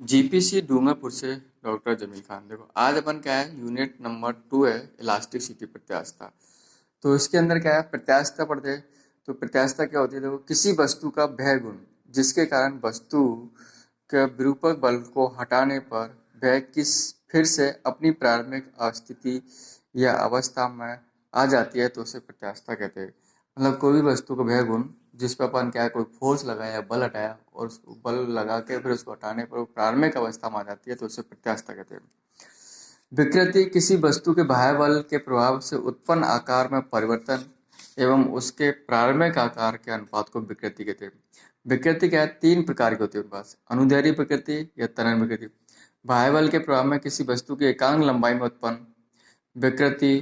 GPC Dungarpur से doctor Jameel Khan. देखो आज अपन क्या है, यूनिट नंबर 2 है इलास्टिसिटी प्रत्यास्थता। तो इसके अंदर क्या है, प्रत्यास्थता पढ़ते हैं। तो प्रत्यास्थता क्या होती है, देखो किसी वस्तु का वह गुण जिसके कारण वस्तु के विरूपक बल को हटाने पर वह किस फिर से अपनी प्रारंभिक स्थिति या अवस्था में आ जाती है, तो उसे प्रत्यास्थता कहते हैं। मतलब कोई भी वस्तु का वह गुण जिस पर अपन क्या है, कोई फोर्स लगाया या बल हटाया और उसको बल लगा के फिर उसको हटाने पर वो प्रारंभिक अवस्था में आ जाती है, तो उसे प्रत्यास्थता कहते हैं। विकृति किसी वस्तु के बाह्य बल के प्रभाव से उत्पन्न आकार में परिवर्तन एवं उसके प्रारंभिक आकार के अनुपात को विकृति कहते हैं। विकृति क्या है, 3 प्रकार की होती है उनके पास, अनुदैर्ध्य विकृति या त्वरण विकृति। बाह्य बल के प्रभाव में किसी वस्तु की एकांक लंबाई में उत्पन्न विकृति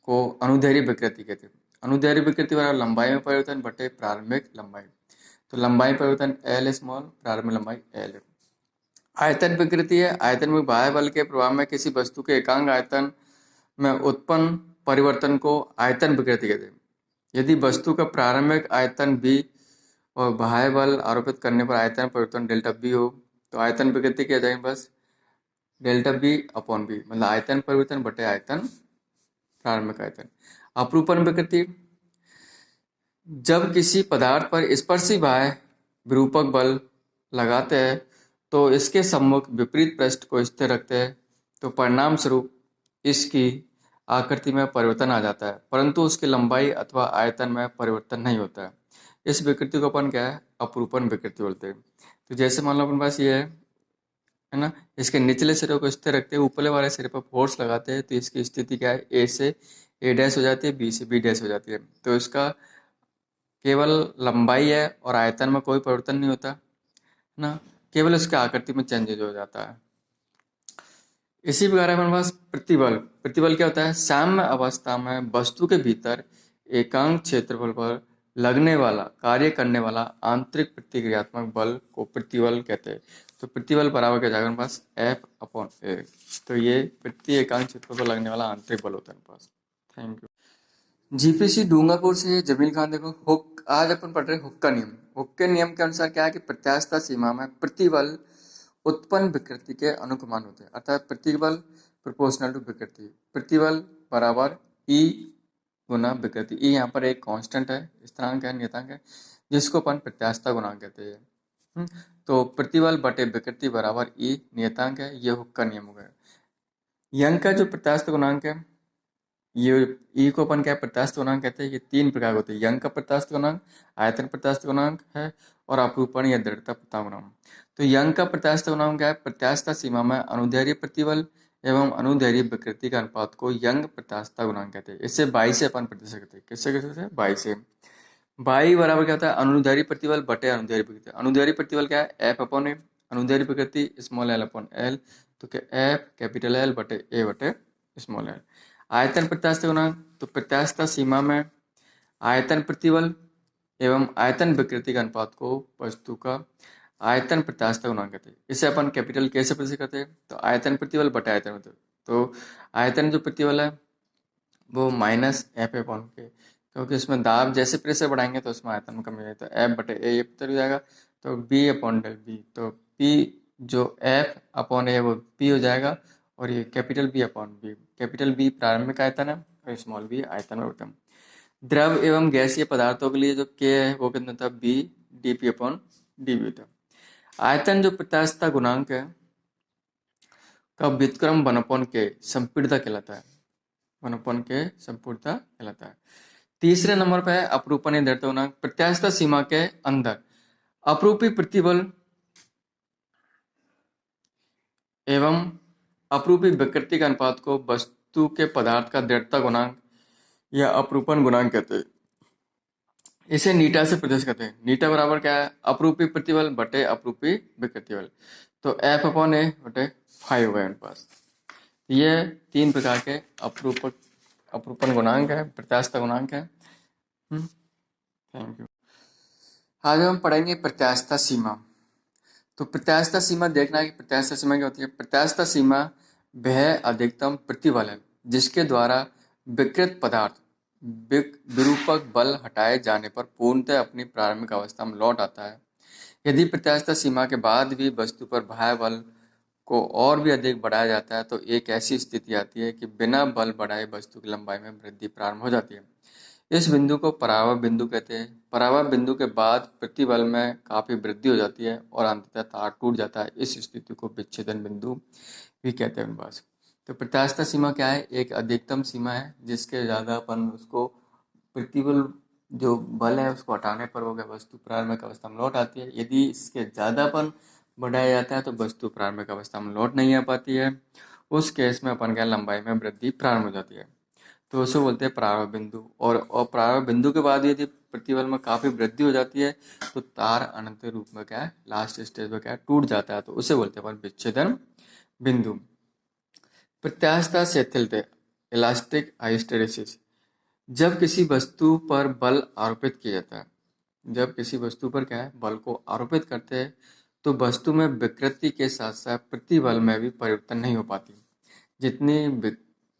को अनुदैर्ध्य विकृति कहते हैं। अनुदैर्ध्य विकृति वाला लंबाई में परिवर्तन बटे प्रारंभिक लंबाई। तो लंबाई परिवर्तन एल स्मॉल, प्रारंभिक लंबाई एल है। आयतन विकृति है, आयतन में बाह्य बल के प्रभाव में किसी वस्तु के एकांक आयतन में उत्पन्न परिवर्तन को आयतन विकृति कहते हैं। यदि वस्तु का प्रारंभिक आयतन b और बाह्य बल आरोपित करने पर आयतन परिवर्तन डेल्टा b हो, तो आयतन विकृति क्या जाएगी, बस डेल्टा b अपॉन b, मतलब आयतन परिवर्तन बटे आयतन प्रारंभिक आयतन। अपरूपण विकृति, जब किसी पदार्थ पर स्पर्शी बाह्य विरूपक बल लगाते हैं तो इसके सम्मुख विपरीत पृष्ठ को स्थिर रखते हैं, तो परिणाम स्वरूप इसकी आकृति में परिवर्तन आ जाता है, परंतु उसकी लंबाई अथवा आयतन में परिवर्तन नहीं होता है। इस विकृति को अपन क्या है, अपरूपण विकृति बोलते हैं। तो जैसे मान लो अपने पास ये है ना, इसके निचले सिरे को स्थिर रखते हैं, ऊपरले वाले सिरे पर फोर्स लगाते हैं, तो इसकी स्थिति क्या है, ए से ए डैश हो जाती है, बी से बी डैश हो जाती है। तो इसका केवल लंबाई है और आयतन में कोई परिवर्तन नहीं होता है ना, केवल इसके आकृति में चेंजेज हो जाता है। इसी प्रकार हमारे पास प्रतिबल। प्रतिबल क्या होता है, साम्य अवस्था में वस्तु के भीतर एकांक क्षेत्रफल पर लगने वाला कार्य करने वाला आंतरिक प्रतिक्रियात्मक बल को प्रतिबल कहते हैं। तो प्रतिबल बराबर क्या जाएगा हमारे पास, एफ अपॉन ए। तो ये प्रति एकांक क्षेत्रफल पर लगने वाला आंतरिक बल होता है हमारे पास। Thank you. जीपीसी डूंगरपुर से जमील खान। देखो हुक, आज अपन पढ़ रहे हुक का नियम। हुक के नियम के अनुसार क्या है कि प्रत्यास्थता सीमा में प्रतिबल उत्पन्न विकृति के अनुकमान होते हैं, अर्थात प्रतिबल प्रोपोर्शनल टू विकृति। प्रतिबल बराबर ई गुना विकृति। ई यहाँ पर एक कांस्टेंट है, स्थिरांक है, नियतांक है, जिसको अपन प्रत्यास्थता गुणांक कहते हैं। तो प्रतिबल बटे विकृति बराबर ई नियतांक है, ये हुक का नियम हो गया। यंग का जो प्रत्यास्थता गुणांक है, ये ई को अपन क्या प्रत्यास्थता गुणांक कहते हैं। ये 3 प्रकार के होते हैं, यंग का प्रत्यास्थता गुणांक, आयतन प्रत्यास्थता गुणांक है और अपरूपण या दृढ़ता प्रत्यास्थता गुणांक। तो यंग का प्रत्यास्थता गुणांक क्या है, प्रत्यास्थता सीमा में अनुदैर्ध्य प्रतिबल एवं अनुदैर्ध्य विकृति का अनुपात को यंग प्रत्यास्थता गुणांक कहते हैं। इससे 22 से अपन प्रतिशत करते हैं, किससे कैसे, 22 से। 22 बराबर क्या होता है, अनुदैर्ध्य प्रतिबल बटे अनुदैर्ध्य विकृति। अनुदैर्ध्य प्रतिबल क्या है, एफ अपॉन ए, अनुदैर्ध्य विकृति स्मॉल एल अपॉन एल, तो क्या एफ कैपिटल एल बटे ए बटे स्मॉल एल। आयतन प्रत्यास्थता गुणांक, तो प्रत्यास्थता सीमा में आयतन प्रतिबल एवं आयतन विकृति के अनुपात को वस्तु का आयतन प्रत्यास्थता गुणांक कहते हैं। इसे अपन कैपिटल के से प्रदर्शित करते हैं, तो आयतन प्रतिबल बटे आयतन प्रतिबल। तो आयतन जो प्रतिबल है वो माइनस एफ अपॉन के, क्योंकि उसमें दाब जैसे प्रेशर बढ़ाएंगे तो उसमें आयतन में कमी हो जाएगी, तो एफ बटे ए ये पता जाएगा, तो बी अपॉन डेल बी। तो पी जो एफ अपॉन ए वो पी हो जाएगा, और ये capital B upon B. Capital B प्रारंभिक आयतन है और स्मॉल बी आयतन में उत्तम। द्रव एवं गैसीय पदार्थों के लिए जो के है वो कितना था, B D P upon D B था। आयतन जो प्रत्यास्थता गुणांक है का व्युत्क्रम 1/n के संपीड़ितता कहलाता है, 1/n के संपूर्णता कहलाता है। तीसरे नंबर पे है अपरूपण या दृढ़ता गुणांक। प्रत्यास्थता सीमा के अंदर अपरूपी प्रतिबल एवं अपरूपी विकृति के अनुपात को वस्तु के पदार्थ का दृढ़ता गुणांक या अपरूपण गुणांक कहते हैं। इसे नीटा से प्रदर्शित करते हैं। नीटा बराबर क्या है, अपरूपी प्रतिबल बटे अपरूपी विकृति बल। तो एफ अपॉन ए बटे 5 हो गए उनके पास। ये 3 प्रकार के अपरूपण गुणांक है, प्रत्यास्थता गुणांक है। Thank you. आज हम पढ़ेंगे प्रत्यास्थता सीमा। तो प्रत्यास्थता सीमा देखना है कि प्रत्यास्थता सीमा क्या होती है। प्रत्यास्थता सीमा वह अधिकतम प्रतिबल है जिसके द्वारा विकृत पदार्थ विरूपक बल हटाए जाने पर पूर्णतः अपनी प्रारंभिक अवस्था में लौट आता है। यदि प्रत्यास्थता सीमा के बाद भी वस्तु पर बाह्य बल को और भी अधिक बढ़ाया जाता है तो एक ऐसी स्थिति आती है कि बिना बल बढ़ाए वस्तु की लंबाई में वृद्धि प्रारंभ हो जाती है। इस बिंदु को पराभव बिंदु कहते हैं। पराभव बिंदु के बाद प्रतिबल में काफी वृद्धि हो जाती है और अंततः तार टूट जाता है। इस स्थिति को विच्छेदन बिंदु भी कहते हैं बस। तो प्रत्यास्थता सीमा क्या है? एक अधिकतम सीमा है जिसके ज्यादा अपन उसको प्रतिबल जो बल है उसको हटाने पर वो क्या वस्तु प्रारंभिक अवस्था में लौट आती है। यदि इसके ज्यादापन बढ़ाया जाता है तो वस्तु प्रारंभिक अवस्था में लौट नहीं आ पाती है। उस केस में अपन क्या लंबाई में वृद्धि प्रारंभ हो जाती है, तो उसे बोलते हैं प्रारंभ बिंदु। और प्रारंभ बिंदु के बाद यदि प्रतिबल में काफी वृद्धि हो जाती है तो तार अनंत रूप में क्या है लास्ट स्टेज में क्या है टूट जाता है, तो उसे बोलते हैं अपन विच्छेदन बिंदु। प्रत्यास्थता शिथिलता इलास्टिक हाइस्टेरेसिस। जब किसी वस्तु पर बल आरोपित किया जाता है, जब किसी वस्तु पर क्या है बल को आरोपित करते हैं तो वस्तु में विकृति के साथ साथ प्रतिबल में भी परिवर्तन नहीं हो पाती। जितनी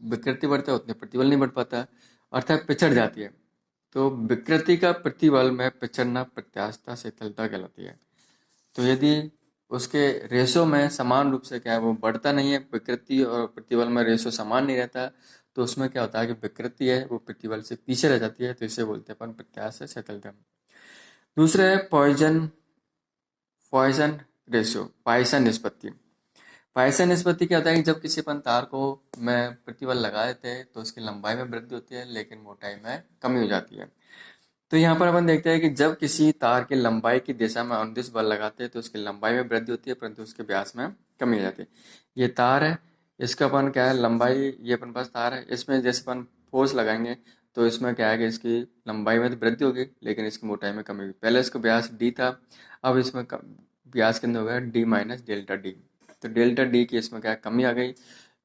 विकृति बढ़ता है उतने प्रतिबल नहीं बढ़ पाता, अर्थात पिछड़ जाती है। तो विकृति का प्रतिबल में पिछड़ना प्रत्यास्थता शिथिलता कहलाती है। तो यदि उसके रेशो में समान रूप से क्या है वो बढ़ता नहीं है, विकृति और प्रतिबल में रेशो समान नहीं रहता, तो उसमें क्या होता है कि विकृति है वो प्रतिबल से पीछे रह जाती है, तो इसे बोलते हैं अपन प्रत्यास्थता शिथिलता। दूसरा है पॉइसन रेशियो, पाइसन निष्पत्ति। पाइसन निष्पत्ति क्या होता है कि जब किसी अपन तार को में प्रतिबल लगा देते हैं तो उसकी लंबाई में वृद्धि होती है लेकिन मोटाई में कमी हो जाती है। तो यहाँ पर अपन देखते हैं कि जब किसी तार की लंबाई की दिशा में अनुदिश बल लगाते हैं तो उसकी लंबाई में वृद्धि होती है परंतु उसके व्यास में कमी हो जाती है। ये तार है, इसका अपन क्या है लंबाई, ये अपन पास तार है, इसमें जैसे अपन फोर्स लगाएंगे तो इसमें क्या है कि इसकी लंबाई में तो वृद्धि होगी लेकिन इसकी मोटाई में कमी होगी। पहले इसका व्यास डी था, अब इसमें व्यास कितना हो गया डी माइनस डेल्टा डी। तो डेल्टा डी की इसमें क्या कमी आ गई,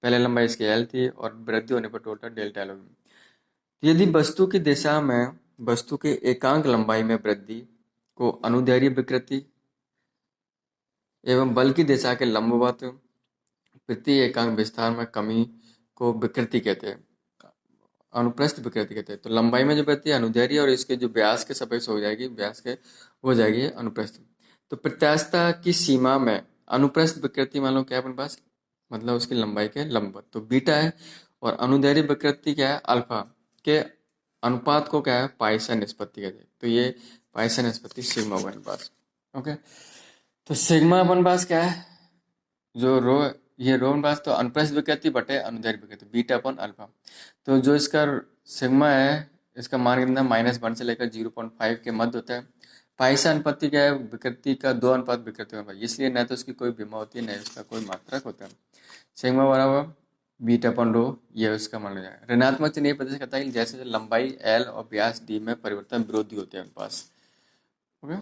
पहले लंबाई इसकी एल थी और वृद्धि होने पर टोटल डेल्टा एल होगी। यदि वस्तु की दिशा में वस्तु के एकांक लंबाई में वृद्धि को अनुदैर्ध्य विकृति एवं बल की दिशा के लंबवत प्रति एकांक विस्तार में कमी को विकृति कहते हैं, अनुप्रस्थ विकृति कहते हैं। तो लंबाई में जो वृद्धि है अनुदैर्ध्य और इसके जो व्यास के सापेक्ष हो जाएगी, व्यास के हो जाएगी अनुप्रस्थ। तो प्रत्यास्थता की सीमा में अनुप्रस्थ विकृति मान लो क्या है अपने पास, मतलब उसकी लंबाई के लंबवत तो बीटा है, और अनुदैर्ध्य विकृति क्या है अल्फा के अनुपात को क्या है पाइसन निष्पत्ति कहते हैं। तो ये पाइसन निष्पत्ति सिग्मा हुआ अपने पास। ओके, तो सिग्मा अपन पास क्या है जो रो, ये रो पास तो अनुप्रस्थ विकृति बटे अनुदैर्ध्य विकृति बीटा अपन अल्फा। तो जो इसका सिग्मा है इसका मान कितना -1 से लेकर 0.5 के मध्य होता है। पाइसा अनुपाति क्या है विकृति का 2 अनुपात विकृति में, इसलिए न तो उसकी कोई विमा होती है न उसका कोई मात्रक होता है। सिग्मा बराबर बीटा अपन रो, ये उसका मान लिया जाएगा। ऋणात्मक चिन्ह ये प्रदर्शित करता है कि जैसे लंबाई एल और व्यास डी में परिवर्तन विरोधी होते हैं अपने पास। ओके,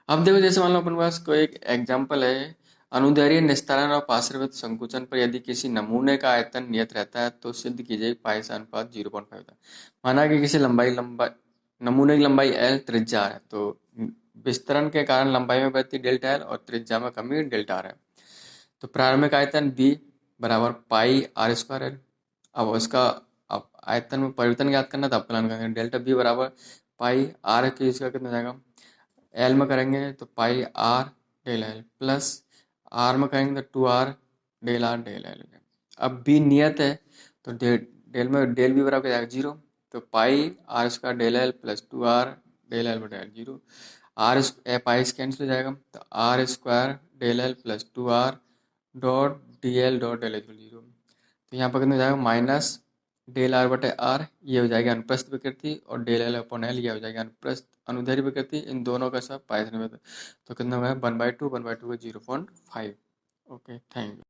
अब देखो जैसे मान लो अपने पास कोई एक एग्जाम्पल है, अनुदैर्ध्य निस्तारण और पार्श्ववर्त संकुचन पर यदि किसी नमूने का आयतन नियत रहता है तो सिद्ध कीजिए पाइसा अनुपात 0.5 होता है। माना कि किसी नमूने की लंबाई एल, त्रिज्या है, तो विस्तरण के कारण लंबाई में वृद्धि डेल्टा एल और त्रिज्या में कमी डेल्टा आर है। तो प्रारंभिक आयतन बी बराबर पाई आर स्क्वायर एल। अब उसका अब आयतन में परिवर्तन ज्ञात करना था, अवकलन करेंगे डेल्टा बी बराबर पाई आर की इसका कितना जाएगा एल में करेंगे तो pi r del L plus r में करेंगे तो 2r del r del L. अब बी नियत है तो डेल में डेल बी बराबर जाएगा 0, तो pi r square del L plus 2r del L बटा 0। आर पाई कैंसिल हो जाएगा तो r square del L plus 2r dot D L dot del L 0। तो यहाँ पर कितना जाएगा माइनस डेल आर बटे आर, ये हो जाएगी अनुप्रस्थ विकृति, और डेल एल अपॉन एल ये हो जाएगी अनुप्रस्थ अनुदैर्ध्य विकृति। इन दोनों का सब पाइसन में तो कितना होगा 1/2 1/2 का 0.5। Okay, thank you.